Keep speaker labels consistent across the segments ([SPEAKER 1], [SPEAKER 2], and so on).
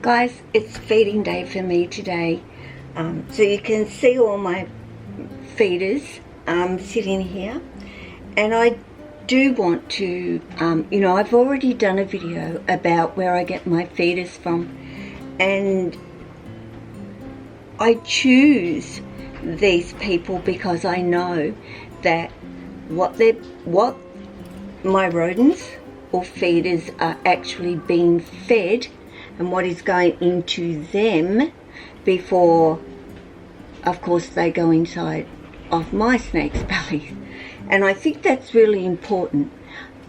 [SPEAKER 1] Guys, it's feeding day for me today, so you can see all my feeders sitting here, and I do want to, I've already done a video about where I get my feeders from, and I choose these people because I know that what my rodents or feeders are actually being fed and what is going into them before, of course, they go inside of my snake's belly. And I think that's really important.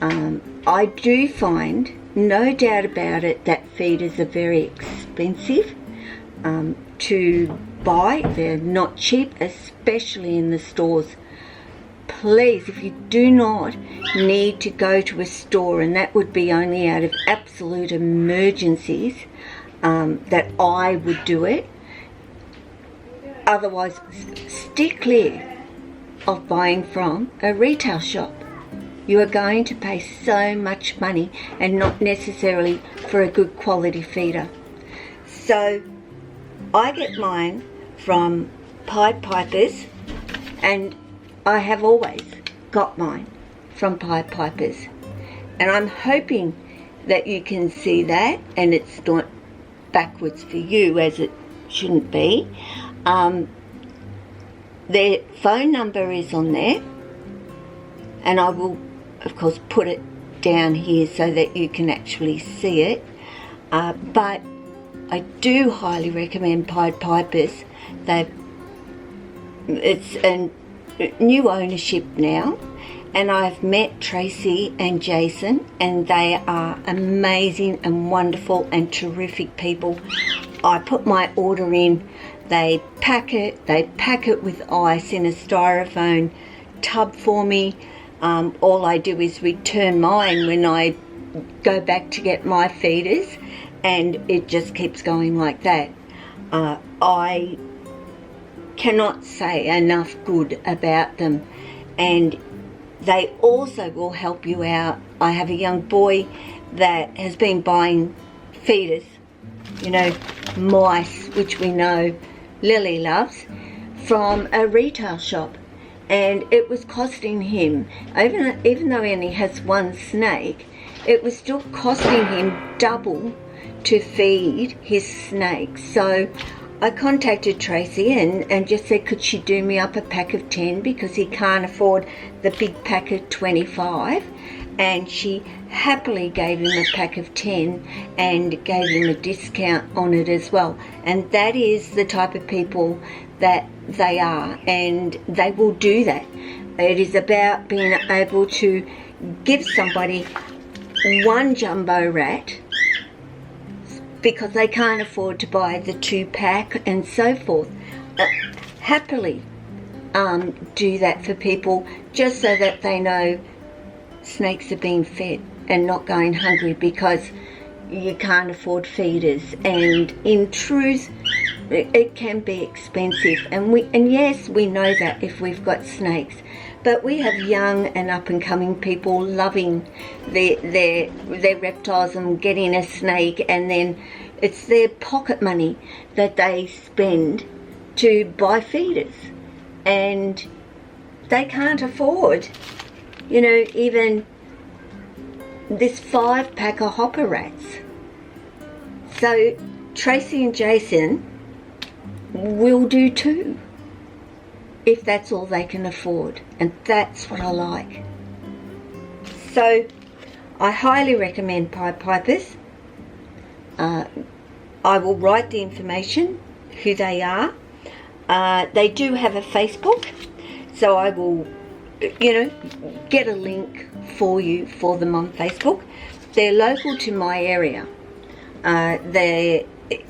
[SPEAKER 1] I do find, no doubt about it, that feeders are very expensive to buy. They're not cheap, especially in the stores. Please, if you do not need to go to a store, and that would be only out of absolute emergencies, that I would do it. Otherwise, stick clear of buying from a retail shop. You are going to pay so much money and not necessarily for a good quality feeder. So I get mine from Pied Pipers, and I have always got mine from Pied Pipers, and I'm hoping that you can see that, and it's not backwards for you, as it shouldn't be. Their phone number is on there, and I will of course put it down here so that you can actually see it, but I do highly recommend Pied Pipers. It's a new ownership now, and I've met Tracy and Jason, and they are amazing and wonderful and terrific people. I put my order in, they pack it with ice in a styrofoam tub for me. All I do is return mine when I go back to get my feeders, and it just keeps going like that. I cannot say enough good about them, and they also will help you out. I have a young boy that has been buying feeders, mice, which we know Lily loves, from a retail shop, and it was costing him, even though he only has one snake, it was still costing him double to feed his snakes. So I contacted Tracy and just said, could she do me up a pack of 10, because he can't afford the big pack of 25, and she happily gave him a pack of 10 and gave him a discount on it as well. And that is the type of people that they are, and they will do that. It is about being able to give somebody one jumbo rat because they can't afford to buy the 2-pack and so forth. Happily do that for people, just so that they know snakes are being fed and not going hungry because you can't afford feeders. And in truth, it can be expensive, and yes, we know that if we've got snakes, but we have young and up-and-coming people loving their reptiles and getting a snake, and then it's their pocket money that they spend to buy feeders, and they can't afford, even this 5-pack of hopper rats. So Tracy and Jason will do 2 if that's all they can afford, and that's what I like. So I highly recommend Pied Pipers. I will write the information, who they are. They do have a Facebook, so I will get a link for you for them on Facebook. They're local to my area. They're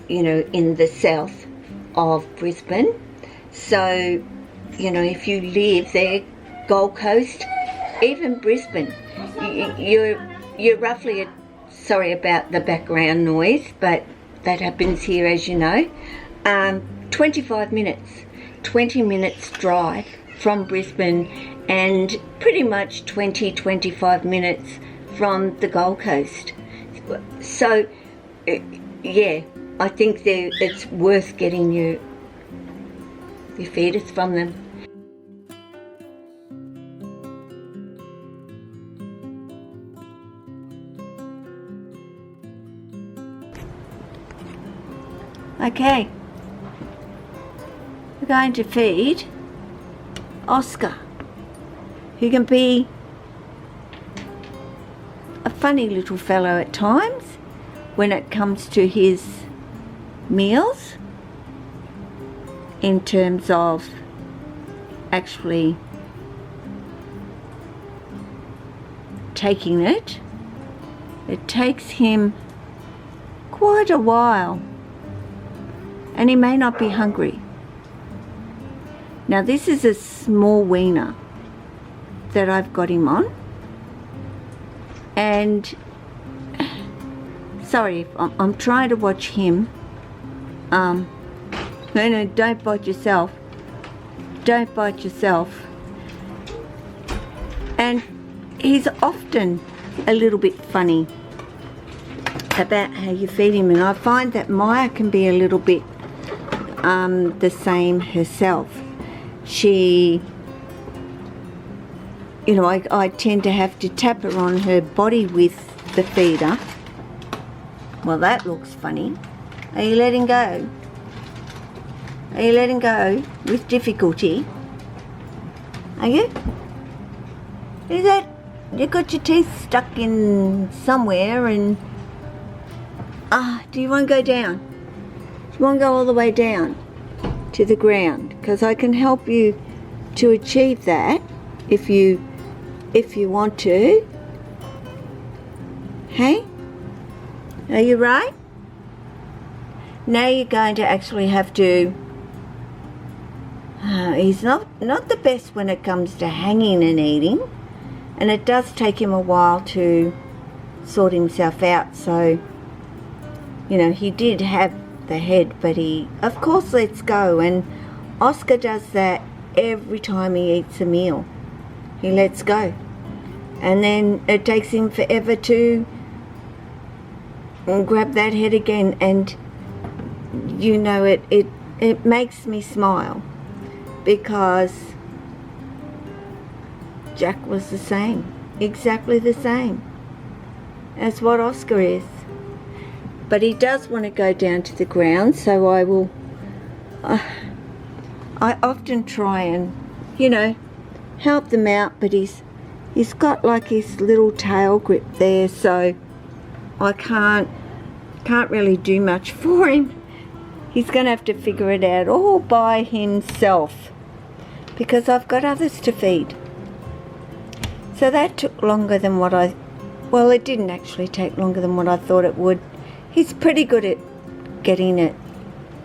[SPEAKER 1] in the south of Brisbane, so if you live there, Gold Coast, even Brisbane, you're roughly sorry about the background noise, but that happens here, as you know. 25 minutes, 20 minutes drive from Brisbane, and pretty much 20-25 minutes from the Gold Coast. So yeah, I think it's worth getting your feeders from them. Okay, we're going to feed Oscar, who can be a funny little fellow at times when it comes to his meals, in terms of actually taking it. It takes him quite a while, and he may not be hungry. Now this is a small weaner that I've got him on, and sorry, I'm trying to watch him. No, don't bite yourself. Don't bite yourself. And he's often a little bit funny about how you feed him, and I find that Maya can be a little bit the same herself. She, you know, I tend to have to tap her on her body with the feeder. Well, that looks funny. Are you letting go? Are you letting go with difficulty? Are you? Is that, you got your teeth stuck in somewhere, and do you want to go down? Do you want to go all the way down to the ground? Because I can help you to achieve that if you want to. Hey? Are you right? Now you're going to actually have to... he's not the best when it comes to hanging and eating, and it does take him a while to sort himself out. So, you know, he did have the head, but he of course lets go, and Oscar does that every time he eats a meal. He lets go, and then it takes him forever to grab that head again, and you know, it makes me smile, because Jack was the same, exactly the same as what Oscar is. But he does want to go down to the ground, so I will, I often try and, you know, help them out, but he's got like his little tail grip there, so I can't really do much for him. He's going to have to figure it out all by himself, because I've got others to feed. So that took longer than what well, it didn't actually take longer than what I thought it would. He's pretty good at getting it,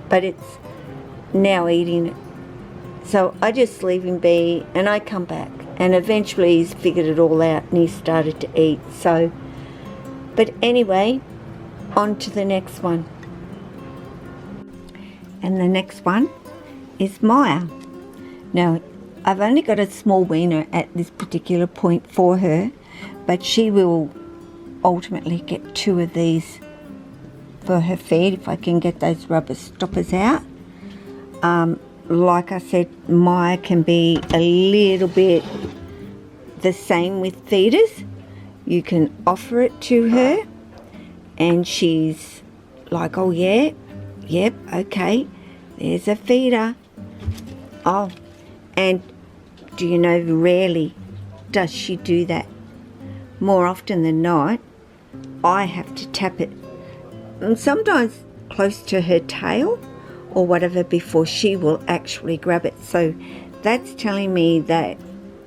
[SPEAKER 1] but it's now eating it. So I just leave him be, and I come back, and eventually he's figured it all out and he started to eat. So, but anyway, on to the next one. And the next one is Maya. Now, I've only got a small weaner at this particular point for her, but she will ultimately get 2 of these for her feed if I can get those rubber stoppers out. Like I said, Maya can be a little bit the same with feeders. You can offer it to her and she's like, oh yeah, yep, okay, there's a feeder. Oh, and do you know, rarely does she do that. More often than not, I have to tap it, and sometimes close to her tail or whatever, before she will actually grab it. So that's telling me that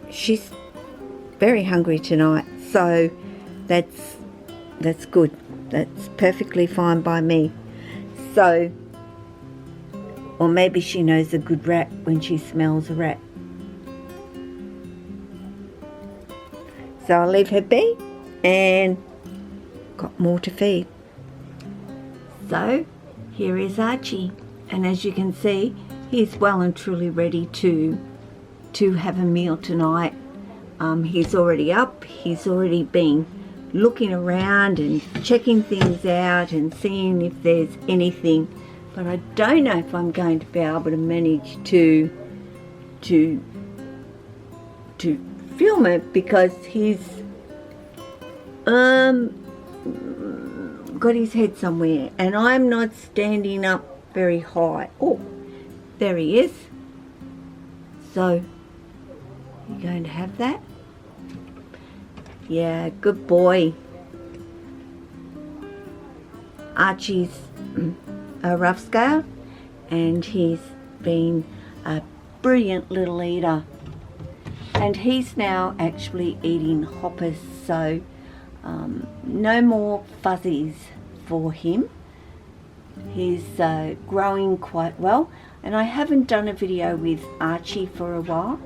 [SPEAKER 1] she's very hungry tonight. So that's good. That's perfectly fine by me. So, or maybe she knows a good rat when she smells a rat. So I'll leave her be, and got more to feed. So here is Archie, and as you can see, he's well and truly ready to have a meal tonight. He's already up, he's already been looking around and checking things out and seeing if there's anything, but I don't know if I'm going to be able to manage to film it, because he's got his head somewhere and I'm not standing up very high. Oh, there he is. So you're going to have that? Yeah, good boy. Archie's a rough scale, and he's been a brilliant little eater, and he's now actually eating hoppers, so no more fuzzies for him. He's growing quite well, and I haven't done a video with Archie for a while,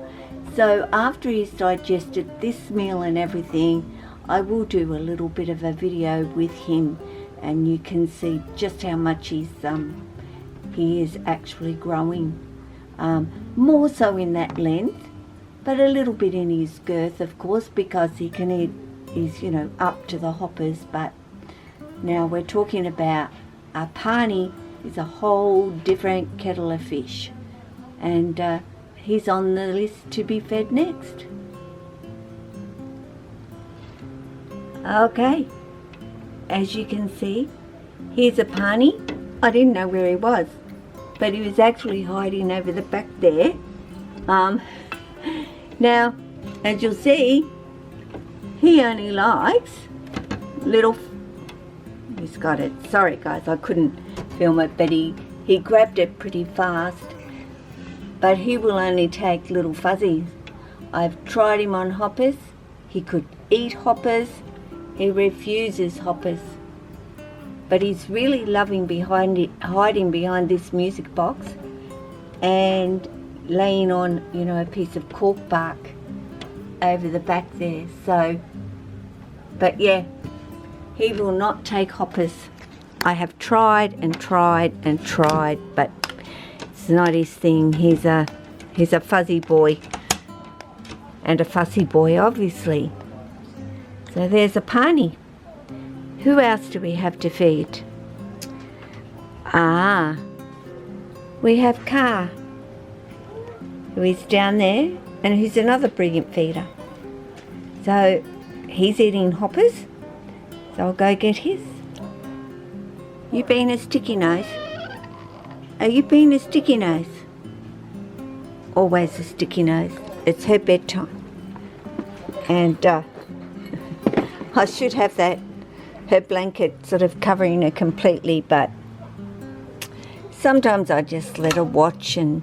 [SPEAKER 1] so after he's digested this meal and everything, I will do a little bit of a video with him, and you can see just how much he is actually growing. More so in that length, but a little bit in his girth, of course, because he can eat, he's, you know, up to the hoppers. But now we're talking about a Pawnee is a whole different kettle of fish, and he's on the list to be fed next. Okay, as you can see, here's a Pawnee. I didn't know where he was, but he was actually hiding over the back there. Now, as you'll see, he only likes little, he's got it, sorry guys, I couldn't film it, but he grabbed it pretty fast, but he will only take little fuzzies. I've tried him on hoppers. He could eat hoppers. He refuses hoppers, but he's really loving hiding behind this music box and laying on, you know, a piece of cork bark over the back there. So, but yeah, he will not take hoppers. I have tried and tried and tried, but it's not his thing. He's a fuzzy boy, and a fussy boy, obviously. So there's a Pawnee. Who else do we have to feed? We have Car, who is down there, and who's another brilliant feeder. So he's eating hoppers, so I'll go get his. You being a sticky nose? Are you being a sticky nose? Always a sticky nose. It's her bedtime. And I should have her blanket sort of covering her completely, but sometimes I just let her watch and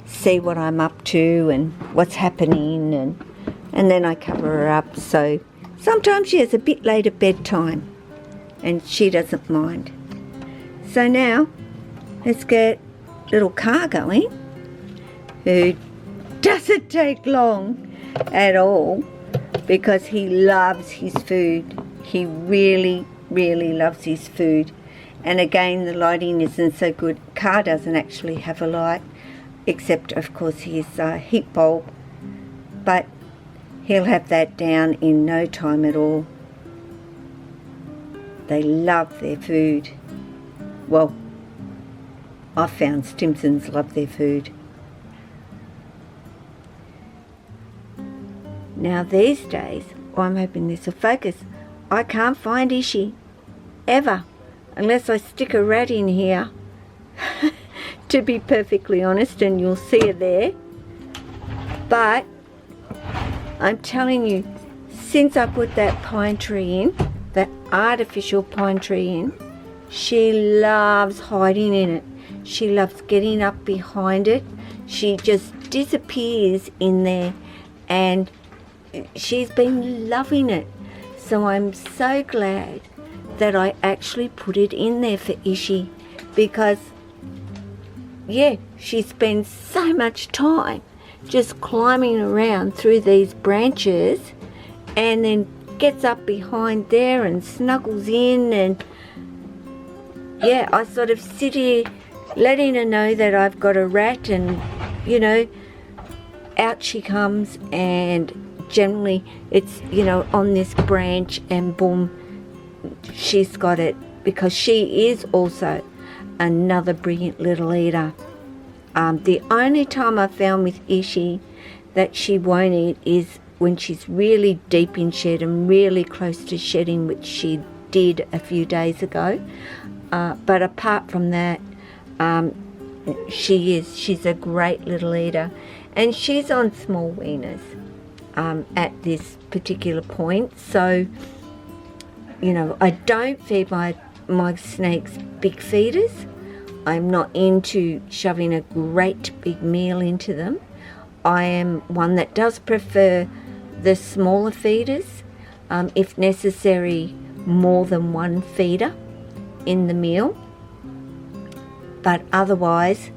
[SPEAKER 1] see what I'm up to and what's happening, and then I cover her up. So sometimes she has a bit later bedtime and she doesn't mind. So now let's get little Car going, who doesn't take long at all, because he loves his food. He really, really loves his food. And again, the lighting isn't so good. Car doesn't actually have a light, except of course his heat bulb, but he'll have that down in no time at all. They love their food. Well, I found Stimsons love their food. Now these days, I'm hoping this will focus, I can't find Ishi, ever, unless I stick a rat in here, to be perfectly honest, and you'll see her there. But I'm telling you, since I put that pine tree in, that artificial pine tree in, she loves hiding in it. She loves getting up behind it. She just disappears in there, and she's been loving it. So I'm so glad that I actually put it in there for Ishi, because yeah, she spends so much time just climbing around through these branches, and then gets up behind there and snuggles in, and yeah, I sort of sit here letting her know that I've got a rat, and you know, out she comes, and generally it's, you know, on this branch, and boom, she's got it, because she is also another brilliant little eater. The only time I found with Ishi that she won't eat is when she's really deep in shed and really close to shedding, which she did a few days ago. But apart from that, she's a great little eater, and she's on small weaners at this particular point. So, you know, I don't feed my snakes big feeders. I'm not into shoving a great big meal into them. I am one that does prefer the smaller feeders, if necessary more than one feeder in the meal. But otherwise,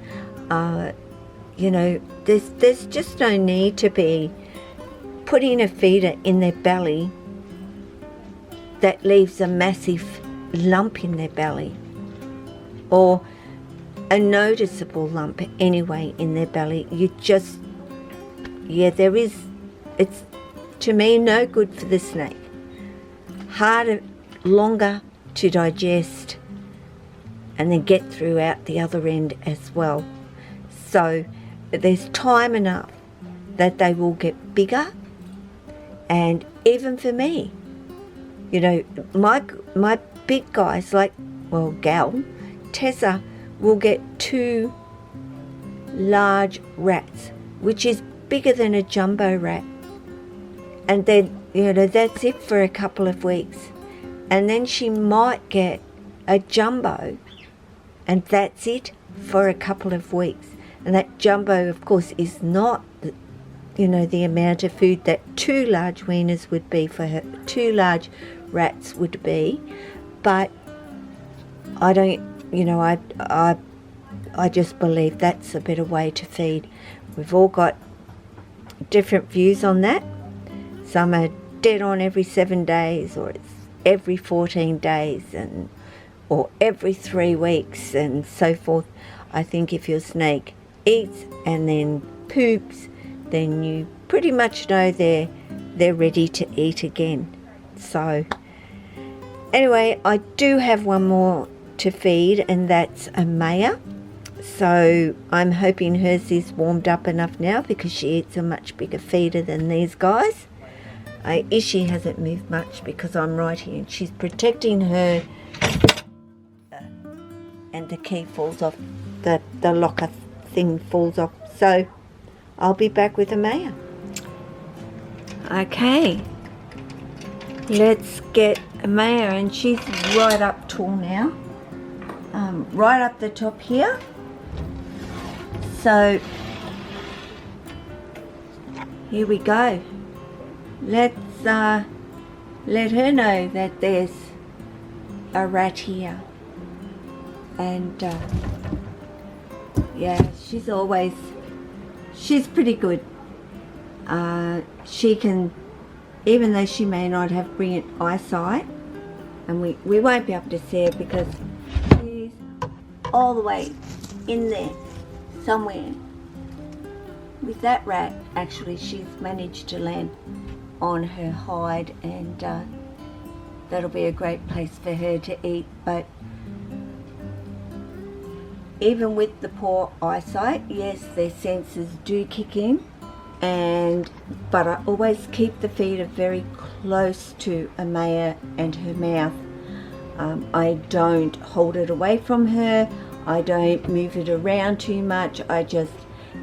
[SPEAKER 1] you know, there's just no need to be putting a feeder in their belly that leaves a massive lump in their belly, or a noticeable lump anyway in their belly. You just, yeah, it's to me no good for the snake. Harder, longer to digest, and then get through out the other end as well. So there's time enough that they will get bigger. And even for me, you know, my big guys, like, well, gal, Tessa, will get 2 large rats, which is bigger than a jumbo rat. And then, you know, that's it for a couple of weeks. And then she might get a jumbo, and that's it for a couple of weeks. And that jumbo, of course, is not, you know, the amount of food that 2 large weaners would be for her, 2 large rats would be. But I don't, you know, I just believe that's a better way to feed. We've all got different views on that. Some are dead on every 7 days, or it's every 14 days, and or every 3 weeks, and so forth. I think if your snake eats and then poops, then you pretty much know they're ready to eat again. So anyway, I do have one more to feed, and that's a mare. So I'm hoping hers is warmed up enough now, because she eats a much bigger feeder than these guys. Ishi hasn't moved much because I'm right here, and she's protecting her, and the key falls off, the locker thing falls off. So I'll be back with a mare. Okay, let's get a mare, and she's right up tall now, right up the top here. So here we go. Let's let her know that there's a rat here. And yeah, she's pretty good. She can, even though she may not have brilliant eyesight, and we won't be able to see her because she's all the way in there somewhere. With that rat, actually, she's managed to land on her hide, and that'll be a great place for her to eat. But even with the poor eyesight, yes, their senses do kick in, but I always keep the feeder very close to a mare and her mouth. I don't hold it away from her. I don't move it around too much. I just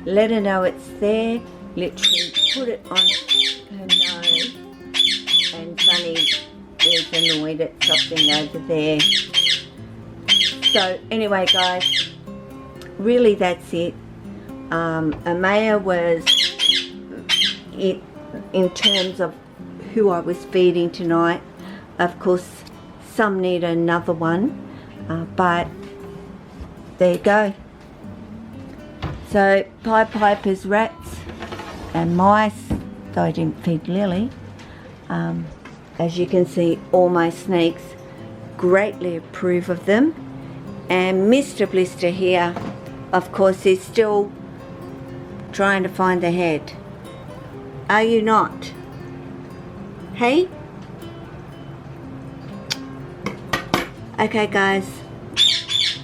[SPEAKER 1] let her know it's there, literally put it on her nose, and Sunny is annoyed at something over there. So anyway, guys, really that's it. A mare was it in terms of who I was feeding tonight. Of course, some need another one, but there you go. So Pied Piper's rats and mice, though I didn't feed Lily. As you can see, all my snakes greatly approve of them, And Mr. Blister here, of course, is still trying to find the head. Are you not? Hey? Okay, guys.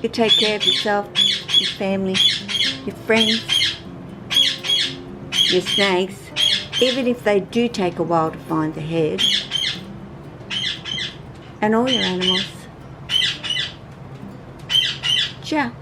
[SPEAKER 1] You take care of yourself, your family, your friends, your snakes. Even if they do take a while to find the head. And all your animals. Ciao.